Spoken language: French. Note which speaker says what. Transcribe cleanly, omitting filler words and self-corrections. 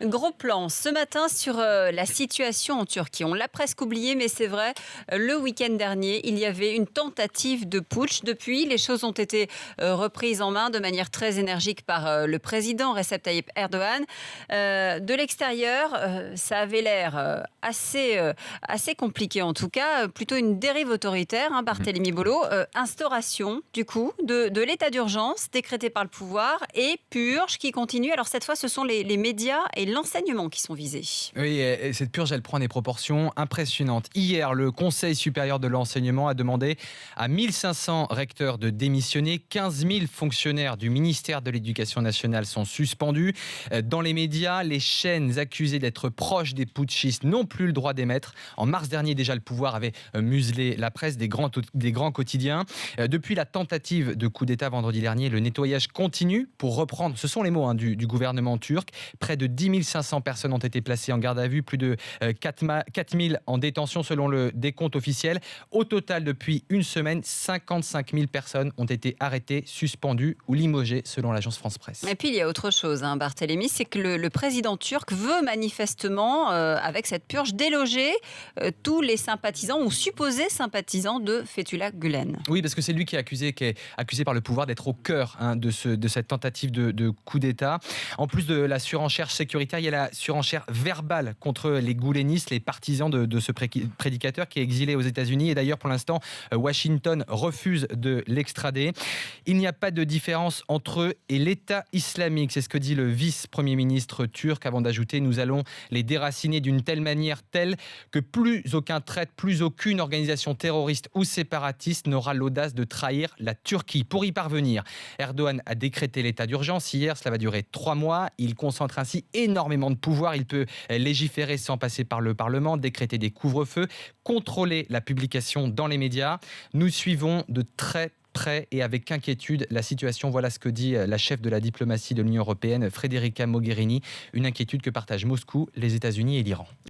Speaker 1: Gros plan ce matin sur la situation en Turquie. On l'a presque oublié, mais c'est vrai, le week-end dernier, il y avait une tentative de putsch. Depuis, les choses ont été reprises en main de manière très énergique par le président Recep Tayyip Erdogan. De l'extérieur, ça avait l'air assez compliqué en tout cas, plutôt une dérive autoritaire, Barthélémy Bolo. Instauration, du coup, de l'état d'urgence décrété par le pouvoir et purge qui continue. Alors cette fois, ce sont les médias et l'enseignement qui sont visés.
Speaker 2: Oui, et cette purge, elle prend des proportions impressionnantes. Hier, le Conseil supérieur de l'enseignement a demandé à 1500 recteurs de démissionner. 15 000 fonctionnaires du ministère de l'Éducation nationale sont suspendus. Dans les médias, les chaînes accusées d'être proches des putschistes n'ont plus le droit d'émettre. En mars dernier, déjà, le pouvoir avait muselé la presse des grands quotidiens. Depuis la tentative de coup d'État vendredi dernier, le nettoyage continue pour reprendre, ce sont les mots du gouvernement turc. Près de 10 500 personnes ont été placées en garde à vue, plus de 4 000 en détention selon le décompte officiel. Au total, depuis une semaine, 55 000 personnes ont été arrêtées, suspendues ou limogées selon l'agence France Presse.
Speaker 1: Et puis il y a autre chose, Barthélémy, c'est que le président turc veut manifestement, avec cette purge, déloger tous les sympathisants ou supposés sympathisants de Fethullah Gülen.
Speaker 2: Oui, parce que c'est lui qui est accusé par le pouvoir d'être au cœur de cette tentative de coup d'État. En plus de la surenchère sécuritaire, il y a la surenchère verbale contre les goulénistes, les partisans de ce prédicateur qui est exilé aux États-Unis. Et d'ailleurs, pour l'instant, Washington refuse de l'extrader. Il n'y a pas de différence entre eux et l'État islamique. C'est ce que dit le vice-premier ministre turc avant d'ajouter: nous allons les déraciner d'une telle manière telle que plus aucun traître, plus aucune organisation terroriste ou séparatiste n'aura l'audace de trahir la Turquie. Pour y parvenir, Erdogan a décrété l'état d'urgence hier. Cela va durer 3 mois. Il concentre ainsi énormément de pouvoir. Il peut légiférer sans passer par le Parlement, décréter des couvre-feux, contrôler la publication dans les médias. Nous suivons de très près et avec inquiétude la situation. Voilà ce que dit la chef de la diplomatie de l'Union européenne, Federica Mogherini. Une inquiétude que partagent Moscou, les États-Unis et l'Iran.